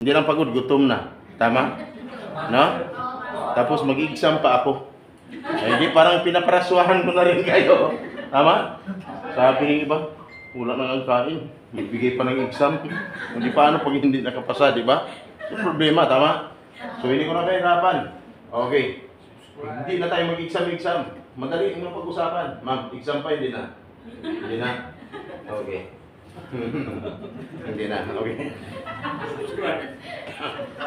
Hindi lang pagod, gutom na. Tama? No? Tapos mag-exam pa ako. Ay, hindi parang pinaparaswahan ko na rin kayo. Tama? Sabi ng iba, wala nang ang kain. Bibigay pa ng exam. Hindi paano pag hindi nakapasa, di ba? Yung problema, tama? So hindi ko na kahirapan. Okay. Hindi na tayo mag-exam. Madali yung pag-usapan. Ma'am, exam pa, hindi na. Hindi na. Okay. Hindi na. Okay.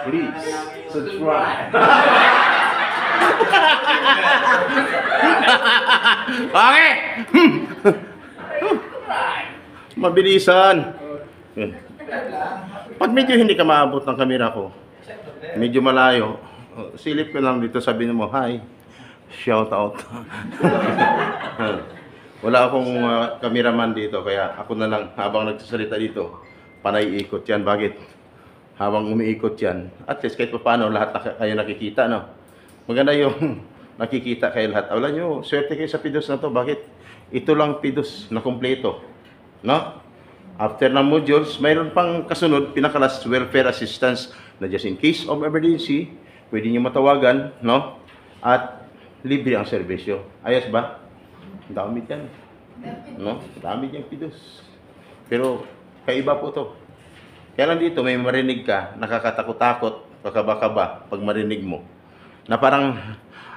Please, subscribe. Okay. Mabilisan. Pag medyo hindi ka maabot ng kamera ko, medyo malayo, silip ko lang dito, sabihin mo, hi, shout out. Wala akong cameraman dito, kaya ako na lang habang nagsasalita dito, panay ikot yan. Bakit? Habang umiikot yan, at least kahit pa paano, lahat na kayo nakikita, no? Maganda yung nakikita kayo lahat. Wala nyo, swerte kayo sa PIDOS na to. Bakit? Ito lang PIDOS na kompleto. No? After ng modules, mayroon pang kasunod, pinakalas welfare assistance na just in case of emergency, pwede nyo matawagan, no? At libre ang serbisyo. Ayos ba? Dami yan. No? Dami yan PIDOS. Pero, kaiba po to. Kaya lang dito, may marinig ka, nakakatakot-takot, kakaba-kaba, pag marinig mo. Na parang,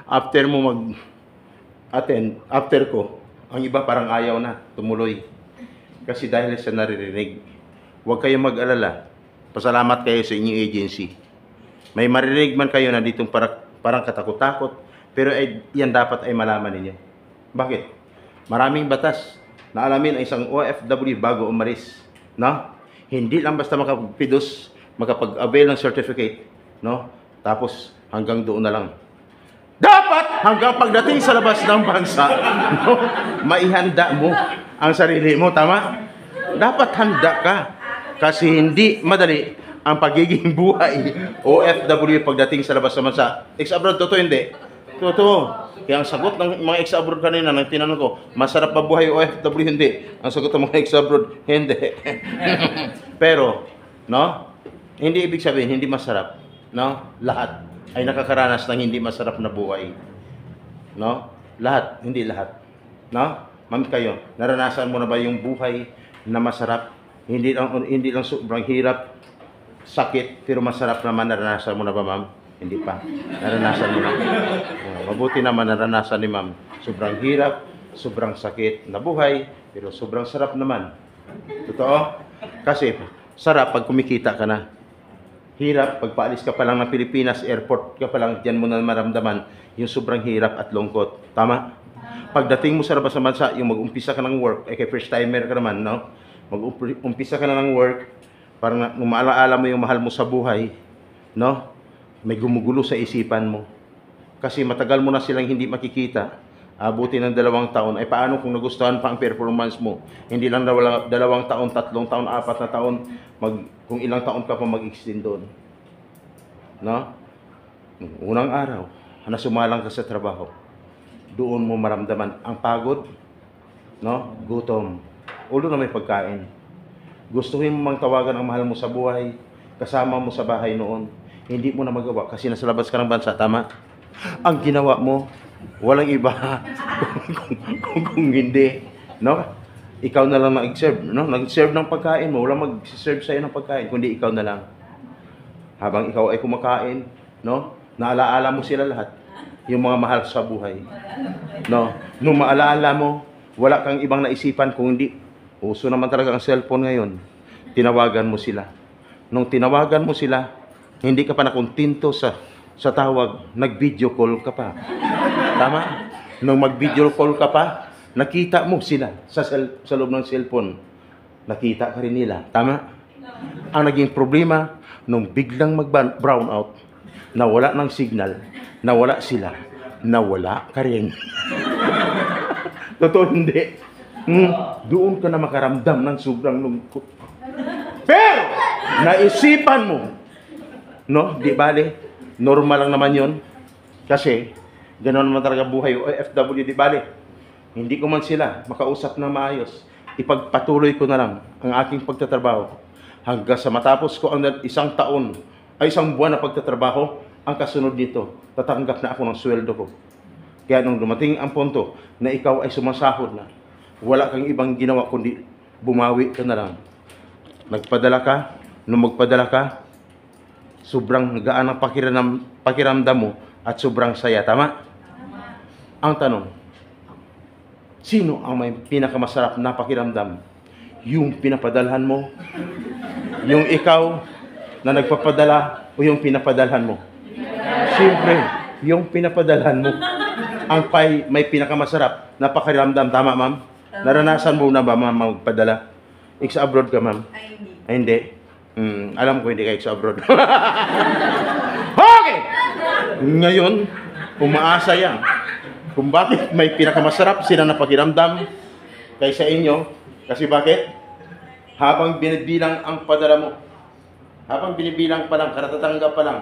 after mo mag-attend, after ko, ang iba parang ayaw na, tumuloy. Kasi dahil sa naririnig. Huwag kayong mag-alala. Pasalamat kayo sa inyong agency. May marinig man kayo na ditong parang katakot-takot, pero yan dapat ay malaman ninyo. Bakit? Maraming batas na alamin ang isang OFW bago umalis. No? Hindi lang basta makapag-PIDOS, makapag-avail ng certificate, no? Tapos hanggang doon na lang. Dapat hanggang pagdating sa labas ng bansa, no? Maihanda mo ang sarili mo, tama? Dapat handa ka. Kasi hindi madali ang pagiging buhay OFW pagdating sa labas ng bansa. Ex-abroad, totoo hindi? Totoo. Kaya ang sagot ng mga ex-abroad kanina, nang tinanong ko, masarap ba buhay OFW? Hindi. Ang sagot ng mga ex-abroad, hindi. Pero, no? Hindi ibig sabihin, hindi masarap. No? Lahat ay nakakaranas ng hindi masarap na buhay. No? Lahat, hindi lahat. No? Ma'am kayo, naranasan mo na ba yung buhay na masarap? Hindi lang sobrang hirap, sakit, pero masarap naman. Naranasan mo na ba, ma'am? Hindi pa. Naranasan mo na. Mabuti naman naranasan ni ma'am. Sobrang hirap, sobrang sakit na buhay, pero sobrang sarap naman. Totoo? Kasi sarap pag kumikita ka na. Hirap pag paalis ka pa lang ng Pilipinas, airport ka pa lang, diyan mo na maramdaman yung sobrang hirap at lungkot. Tama? Pagdating mo sa labas ng bansa, yung mag-umpisa ka ng work, kay first timer ka naman, no? Mag-umpisa ka na ng work, parang umaalaala mo yung mahal mo sa buhay, no? May gumugulo sa isipan mo. Kasi matagal mo na silang hindi makikita. Abuti ng 2 taon. Ay paano kung nagustuhan pa ang performance mo? Hindi lang 2 taon, 3 taon, 4 na taon. Kung ilang taon ka pa mag-extend doon. No? Unang araw, na sumalang ka sa trabaho, doon mo maramdaman ang pagod, no? Gutom. Ulo na may pagkain. Gustuhin mo mang tawagan ang mahal mo sa buhay, kasama mo sa bahay noon. Hindi mo na magawa kasi nasa labas ka ng bansa, tama? Ang ginawa mo, walang iba kung hindi, no? Ikaw na lang nag-serve, no? Nag-serve ng pagkain mo, walang mag-serve sa'yo ng pagkain, kundi ikaw na lang. Habang ikaw ay kumakain, no? Naalaala mo sila lahat, yung mga mahal sa buhay, no? Nung maalaala mo, wala kang ibang naisipan kung hindi, uso naman talaga ang cellphone ngayon, tinawagan mo sila. Nung tinawagan mo sila, hindi ka pa nakontinto sa tawag, nag-video call ka pa. Tama? Nung mag-video call ka pa, nakita mo sila sa loob ng cellphone. Nakita ka rin nila. Tama? Ang naging problema, nung biglang mag-brown out, nawala ng signal, nawala sila, nawala ka rin. Totoo hindi. Doon ka na makaramdam ng sobrang lungkot. Pero, naisipan mo, no? Di bale, normal lang naman yon. Kasi, ganoon naman talaga buhay o OFW, di bale. Hindi ko man sila makausap na maayos. Ipagpatuloy ko na lang ang aking pagtatrabaho hanggang sa matapos ko ang isang taon, ay isang buwan na pagtatrabaho, ang kasunod nito, tatanggap na ako ng sweldo ko. Kaya nung dumating ang punto na ikaw ay sumasahod na, wala kang ibang ginawa kundi bumawi ka na lang. Nagpadala ka, nung magpadala ka, sobrang gaan ang pakiramdam mo at sobrang saya. Tama? Ang tanong, sino ang may pinakamasarap na pakiramdam? Yung pinapadalhan mo? Yung ikaw na nagpapadala o yung pinapadalhan mo? Siyempre, yung pinapadalhan mo. Ang may pinakamasarap na pakiramdam. Tama, ma'am? Naranasan mo na ba, ma'am, magpadala? Sa abroad ka, ma'am? Ay, hindi. Alam ko hindi kayo sa abroad. Okay! Ngayon, umaasa yan. Kung bakit may pinakamasarap sila na pakiramdam kaysa inyo. Kasi bakit? Habang binibilang ang padala mo, habang binibilang pa lang, karatatanggap pa lang,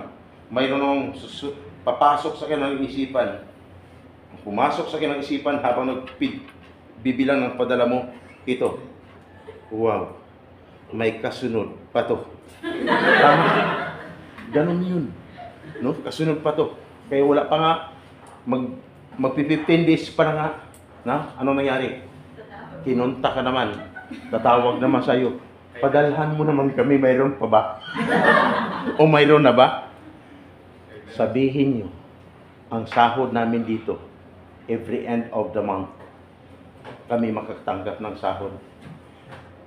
mayroon papasok sa kanilang isipan. Pumasok sa kanilang isipan habang nagbibilang ng padala mo, ito. Wow, may kasunod pa to. Tama? Ganun yun. No? Kasunod pa to. Kaya wala pa nga, mag-15 days pa na nga. Na? Ano nangyari? Kinunta ka naman. Tatawag naman sa'yo. Padalhan mo naman kami, mayroon pa ba? O mayroon na ba? Sabihin nyo, ang sahod namin dito, every end of the month, kami makatanggap ng sahod.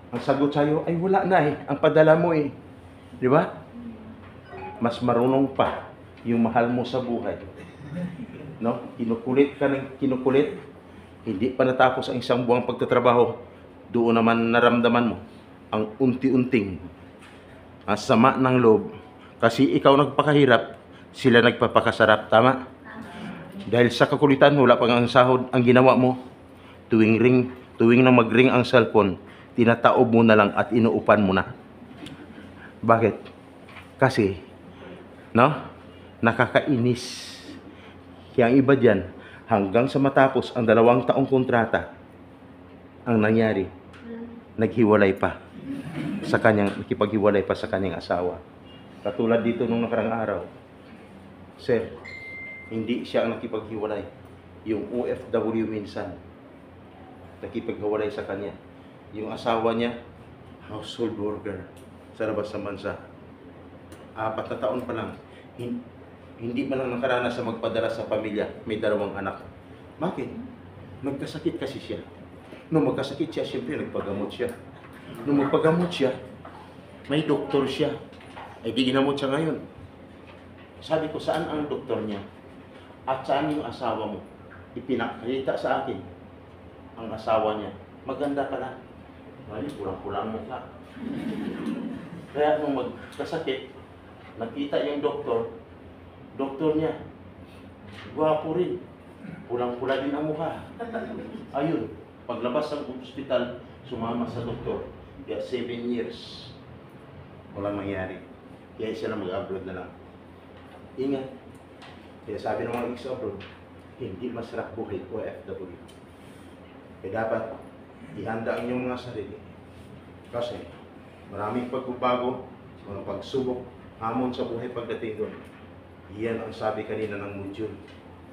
Ang sagot sa'yo, ay wala na eh. Ang padala mo eh. Di ba? Mas marunong pa yung mahal mo sa buhay. No? Kinukulit ka ng kinukulit. Hindi pa natapos ang isang buwang pagtatrabaho. Doon naman naramdaman mo ang unti-unting sama ng loob. Kasi ikaw nagpakahirap, sila nagpapakasarap. Tama? Dahil sa kakulitan, wala pang ang sahod. Ang ginawa mo, tuwing na mag-ring ang cellphone, tinataob mo na lang at inuupan mo na. Bakit? Kasi, no? Nakakainis. Kaya ang iba dyan, hanggang sa matapos ang 2 taong kontrata, ang nangyari, naghiwalay pa sa kanyang, nakipaghiwalay pa sa kanyang asawa. Katulad dito nung nakarang araw, sir, hindi siya ang nakipaghiwalay. Yung OFW minsan, nakipaghiwalay sa kanya. Yung asawa niya, household worker sa labas ng bansa. 4 na taon pa lang, hindi man lang nakaranas sa magpadala sa pamilya, may 2 anak. Bakit? Nagkasakit kasi siya. Nung magkasakit siya, siyempre nagpagamot siya. Nung magpagamot siya, may doktor siya. Ay di ginamot siya ngayon. Sabi ko, saan ang doktor niya? At saan yung asawa mo? Ipinakita sa akin ang asawa niya. Maganda pala. Ay, kulang-kulang mo ka. Kaya nung magkasakit, nakita yung doktor niya, gwapo rin. Pulang-pula din ang mukha. Ayun, paglabas ng ospital, sumama sa doktor. Kaya 7 years, walang mangyari. Kaya siya na mag-abroad na lang. Ingat. Kaya sabi ng mga ex-abroad, hindi masarap buhay o OFW. Kaya dapat ihanda ang inyong mga sarili. Kasi maraming pagbabago, mga pagsubok, hamon sa buhay pagdating doon. Iyan ang sabi kanina ng module.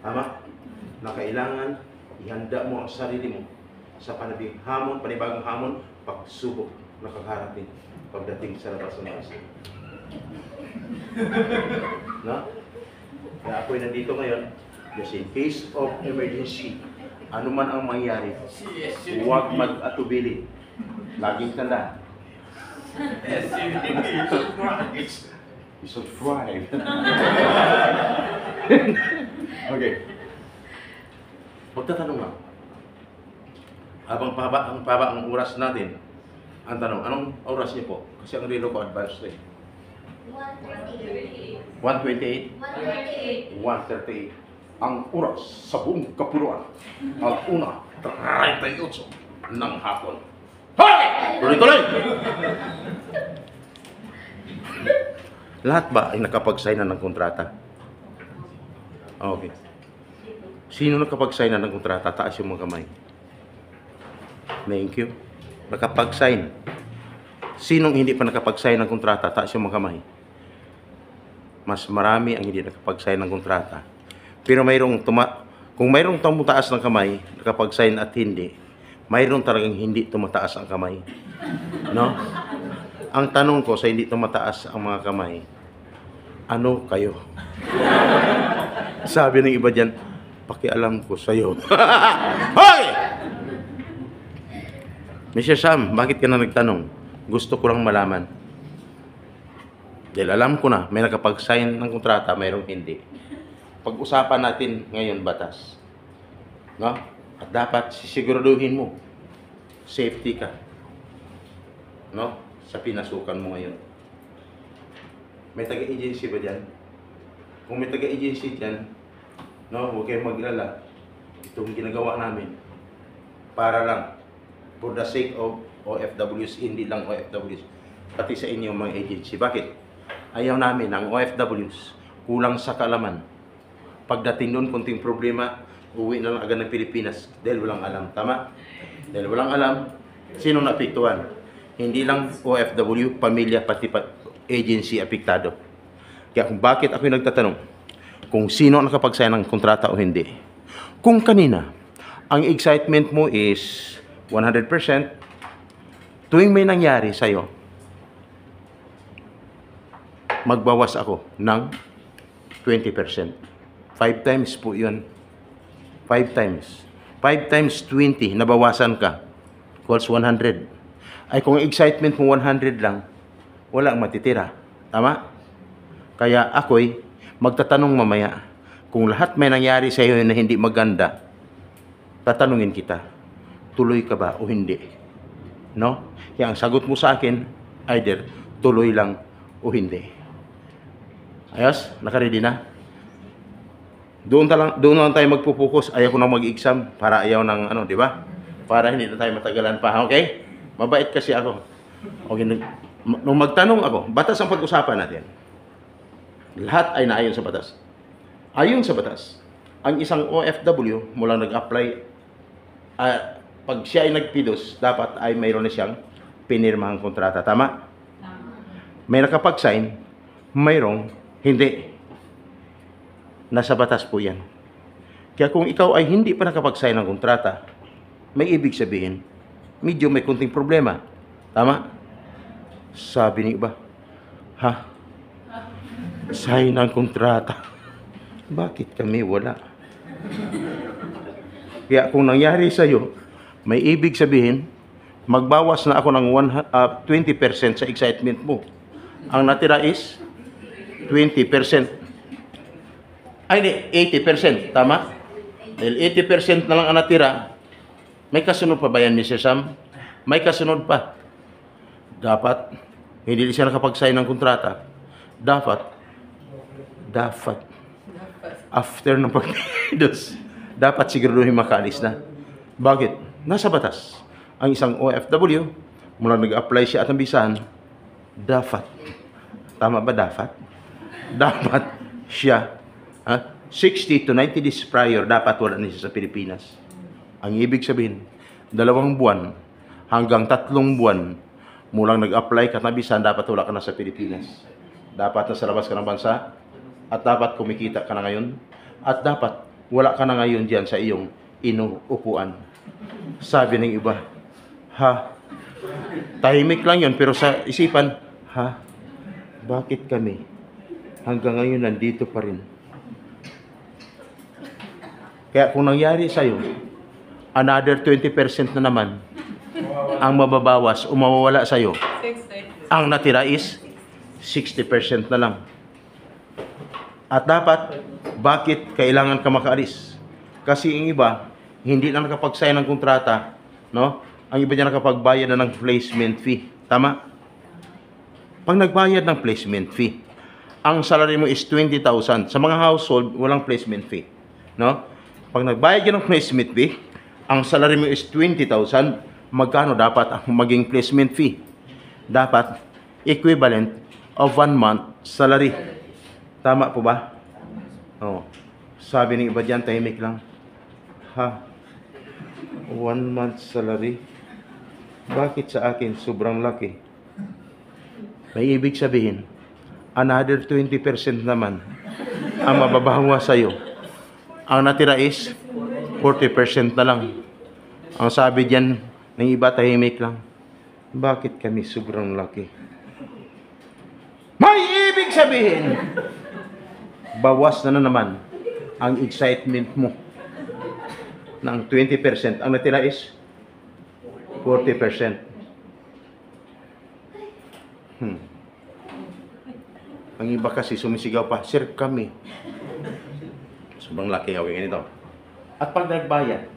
Tama? Na kailangan ihanda mo ang sarili mo sa panibagong hamon, pagsubok na kakaharapin pagdating sa labas ng bansa. No? Kaya ako'y nandito ngayon, just in case of emergency, ano man ang mangyari, huwag mag-atubili. Laging tanda. You should thrive. Okay. Magtatanong lang. Habang pahaba ang oras natin, ang tanong, anong oras niyo po? Kasi ang relo ko advanced eh. 1:28? 1:38. Ang oras sa buong kapuluan. Ang una, 38 ng hapon. Hoy! Tuloy-tuloy! Lahat ba ay nakapag-sign na ng kontrata? Okay. Sino nakapag-sign na ng kontrata? Taas yung mga kamay. Thank you. Nakapag-sign. Sinong hindi pa nakapag-sign ng kontrata? Taas yung mga kamay. Mas marami ang hindi nakapag-sign ng kontrata. Pero kung mayroong tumataas ng kamay, nakapag-sign at hindi, mayroon talagang hindi tumataas ang kamay. No? Ang tanong ko sa hindi tumataas ang mga kamay, ano kayo? Sabi ng iba dyan, pakialam ko sa'yo. Hoy! Mr. Sam, bakit ka na nagtanong? Gusto ko lang malaman. Dahil alam ko na, may nakapag-sign ng kontrata, mayroong hindi. Pag-usapan natin ngayon batas. No? At dapat sisiguraduhin mo, safety ka. No? Sa pinasukan mo ngayon. May taga-agency ba dyan? Kung may taga-agency dyan, no, huwag kayong maglala. Itong ginagawa namin, para lang, for the sake of OFWs, hindi lang OFWs, pati sa inyong mga agency. Bakit? Ayaw namin ang OFWs kulang sa kaalaman. Pagdating doon, kunting problema, uwi na lang agad ng Pilipinas dahil walang alam. Tama? Dahil walang alam, sino naapektuhan? Hindi lang OFW, pamilya, pati agency apektado. Kaya kung bakit ako nagtatanong kung sino ang nakapag-sign ng kontrata o hindi. Kung kanina, ang excitement mo is 100%, tuwing may nangyari sa'yo, magbawas ako ng 20%. 5 times po yun. 5 times. 5 times 20, nabawasan ka. Equals 100. Ay kung excitement mo 100 lang, walang matitira. Tama? Kaya ako'y magtatanong mamaya, kung lahat may nangyari sa iyo na hindi maganda, tatanungin kita, tuloy ka ba o hindi? No? Kaya ang sagot mo sa akin, either tuloy lang o hindi. Ayos? Nakaready na? Doon lang tayo magpupokus. Ayaw ko na mag-exam para ayaw ng di ba? Para hindi na tayo matagalan pa. Okay? Mabait kasi ako. Okay, nung magtanong ako, batas ang pag-usapan natin. Lahat ay naayon sa batas. Ayon sa batas, ang isang OFW mula nag-apply, pag siya ay nagpidos, dapat ay mayroon na siyang pinirmahang kontrata. Tama? May nakapag-sign, mayroong hindi. Nasa batas po yan. Kaya kung ikaw ay hindi pa nakapag-sign ng kontrata, may ibig sabihin, medyo may kunting problema. Tama? Sabi ni iba, ha? Sign ng kontrata. Bakit kami wala? Kaya kung nangyari sa'yo, may ibig sabihin, magbawas na ako ng 20% sa excitement mo. Ang natira is 20%. Ay, 80%. Tama? Dahil 80% na lang ang natira, may kasunod pa ba yan, Mr. Sam? May kasunod pa. Dapat, hindi siya nakapag-sign ng kontrata. Dapat, after ng pagpidos, dapat siguraduhin makaalis na. Bakit? Nasa batas. Ang isang OFW, mula nag-apply siya at nambisahan, dapat. Tama ba dapat? Dapat siya, 60 to 90 days prior, dapat wala na siya sa Pilipinas. Ang ibig sabihin, 2 buwan hanggang 3 buwan mulang nag-apply ka at nambisahan, dapat wala ka na sa Pilipinas. Dapat nasa labas ka ng bansa, at dapat kumikita ka na ngayon, at dapat wala ka na ngayon diyan sa iyong inuupuan. Sabi ng iba, ha? Tahimik lang yun, pero sa isipan, ha? Bakit kami hanggang ngayon nandito pa rin? Kaya kung nangyari sa'yo, another 20% na naman ang mababawas o mawawala sa'yo. Ang natira is 60% na lang. At dapat, bakit kailangan ka makaalis? Kasi yung iba, hindi na nakapag-sign ng kontrata, no? Ang iba niya nakapagbayad na ng placement fee. Tama? Pag nagbayad ng placement fee, ang salary mo is 20,000. Sa mga household, walang placement fee. No? Pag nagbayad ka ng placement fee, ang salary mo is 20,000, magkano dapat ang maging placement fee? Dapat equivalent of 1 month salary. Tama po ba? Oh. Sabi ng iba dyan, tahimik lang. Ha? 1 month salary? Bakit sa akin sobrang laki? May ibig sabihin, another 20% naman ang mababawas sa'yo. Ang natira is 40% na lang. Ang sabi diyan ng iba, tahimik lang. Bakit kami sobrang laki? May ibig sabihin, bawas na naman ang excitement mo ng 20%. Ang natira is 40%. Ang iba kasi sumisigaw pa, sir kami. Sobrang laki gawin ito. At pag nagbayad,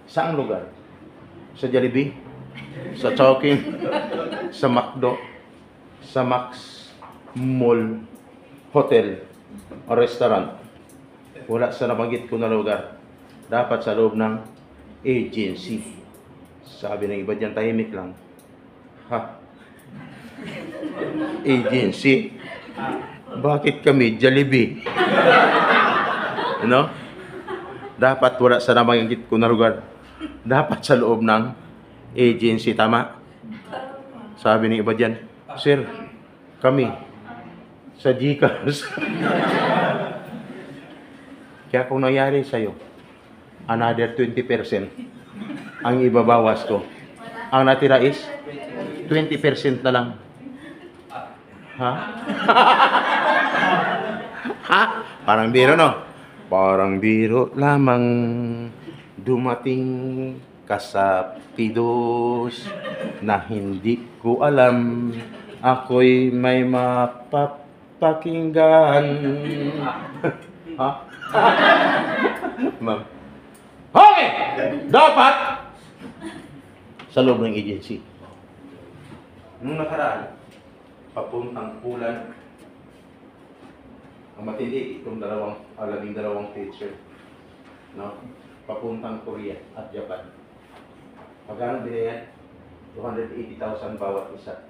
saang lugar? Sa Jollibee? Sa Chowking? Sa McDo? Sa Max Mall? Hotel? O restaurant? Wala sa nabanggit ko na lugar. Dapat sa loob ng agency. Sabi ng iba dyan, tahimik lang. Ha? Agency? Bakit kami Jollibee? No? Dapat wala sa nabanggit ko na lugar. Dapat sa loob ng agency. Tama? Sabi ng iba dyan, sir, kami sa Gcash. Kaya kung nangyari sa'yo, another 20% ang ibabawas ko. Ang natira is 20% na lang. Ha? Ha? Parang biro, no? Parang biro lamang dumating ka sa Pidos na hindi ko alam ako'y may mapapakinggan. Ha? Ma'am. Okay! Dapat sa loob ng agency. Nung nakaraan, papuntang Pulan, ang matindi, itong dalawang teacher, no? Papuntang Korea at Japan. Magkano binayan? 280,000 bawat isa.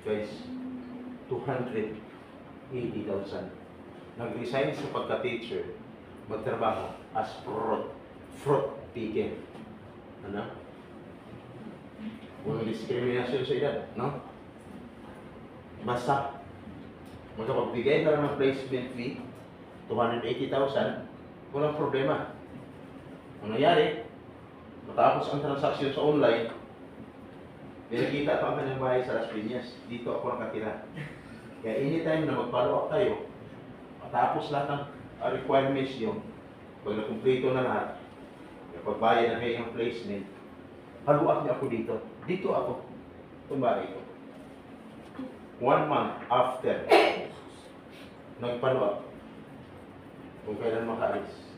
Guys, 280,000. Nag-resign sa pagka-teacher, magtrabaho as fruit picker. Ano? Walang diskriminasyon sa edad, no? Basta, magkapagbigay ka ng placement fee, 280,000, walang problema. Ang nangyari, matapos ang transaksyon sa online, pinakita pa ang kanyang bahay sa Las Piñas. Dito ako nakatira. Kaya anytime na mag-follow up tayo, matapos lahat ng requirements nyo, pag nakumplito na lahat, pagbayad na kayo ng placement, follow up niyo ako dito. Dito ako. Itong bahay ko. 1 month after, nag-follow up. Kung kailan makaalis,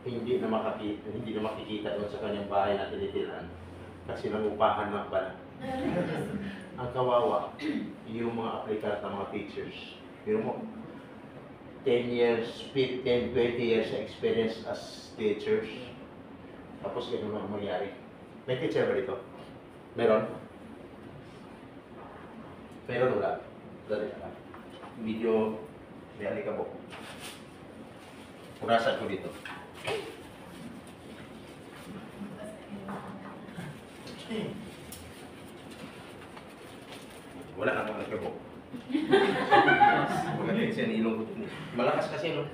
hindi na makikita doon sa kanyang bahay na tinitirahan. Kasi nangupahan lang pala. Ang kawawa, yung mga aplikant ng mga teachers. Pero mo, 10 years, 15, 20 years experience as teachers. Tapos ganun lang mangyari. May teacher ba dito? Meron? Meron wala? Dali na lang. Medyo may alikabok. Punasan ko dito. Wala na akong alikabok. Magaling siya ni ilong ko. Malakas kasi, no?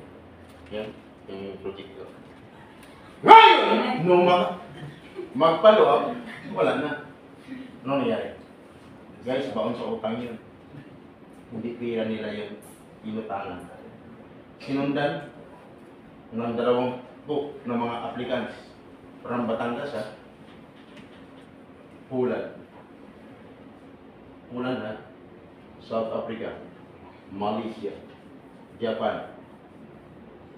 Yan, yung project ko. Ngayon! Nung mag-follow up, wala na. Ano nangyari? Guys, baon sa utang yun. Hindi pira nila yung inutangan. Sinundan ng 2 book ng mga applicants from Batangas, ha? Pulan, ha? South Africa, Malaysia, Japan,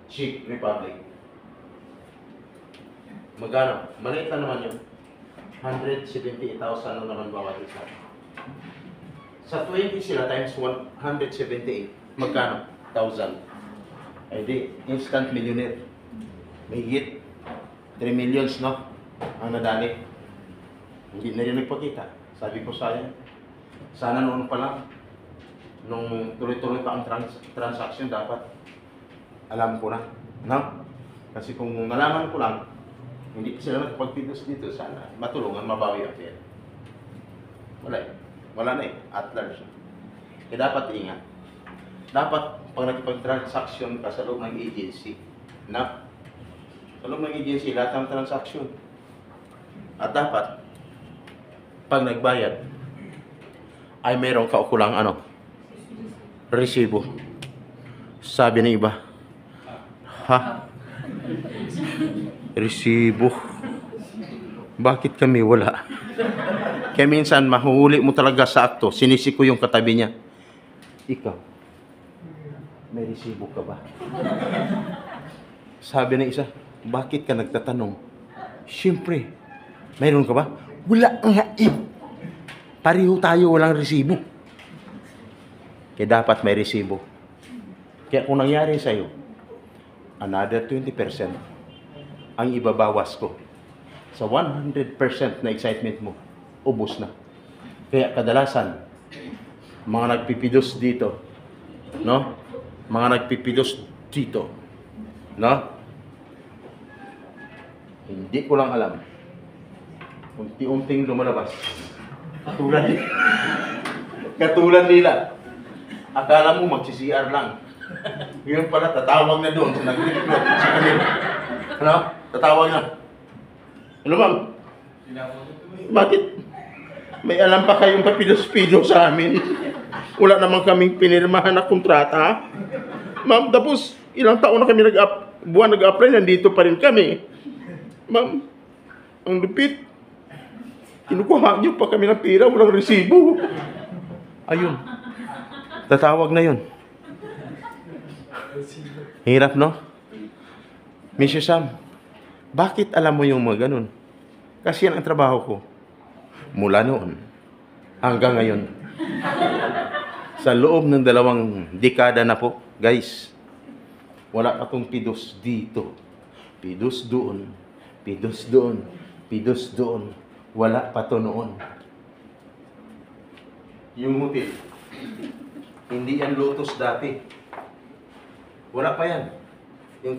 Czech Republic. Magkano? Maliit na naman yun. 178,000 na naman bawat isa. Sa 20 sila times 178, magkano? 1,000. Ay di, instant millionaire. May higit 3 millions, no? Ang nadali. Hindi na rin nagpakita. Sabi ko sana noon pa lang, nung tuloy-tuloy pa ang transaction, dapat alam ko na. No? Kasi kung nalaman ko lang, hindi pa sila nagpagpidos dito, sana matulungan, mabawi ang pera. Wala eh. Wala na eh, at large. Kaya dapat ingat. Dapat, pag nakipag-transaction ka sa loob ng agency, sa loob ng agency, lahat ng transaction. At dapat, pag nagbayad, ay mayroong kaukulang resibo. Sabi ng iba, ha? Resibo. Bakit kami wala? Kaya minsan, mahuhuli mo talaga sa akto, sinisiko yung katabi niya. Ikaw, may resibo ka ba? Sabi ng isa, bakit ka nagtatanong? Siyempre, mayroon ka ba? Wala nga eh. Pareho tayo walang resibo. Kaya dapat may resibo. Kaya kung nangyari sa'yo, another 20% ang ibabawas ko. Sa 100% na excitement mo, ubos na. Kaya kadalasan, mga nagpipidos dito, no? Mga nagpipidos dito, no? Hindi ko lang alam. Unti-unting lumalabas. Katulad nila. Akala mo magsi-CR lang. Ngayon pala, tatawag na doon sa nag-record sa kanila. Ano? Tatawag na. Ano ma'am? Bakit? May alam pa kayong papidos-pido sa amin? Wala naman kaming pinirmahan na kontrata. Ma'am, tapos ilang taon na kami buwan nag-apply, nandito pa rin kami. Ma'am, ang lupit. Kinukuha niyo pa kami ng pera, walang resibo. Ayun. Tatawag na yun. Hirap, no? Mr. Sam, bakit alam mo yung mga ganun? Kasi yan ang trabaho ko. Mula noon hanggang ngayon. Sa loob ng 2 dekada na po, guys, wala pa tong pidos dito. Pidos doon. Pidos doon. Pidos doon. Wala pa to noon. Yung hotel, hindi yan Lotus dati. Wala pa yan. Yung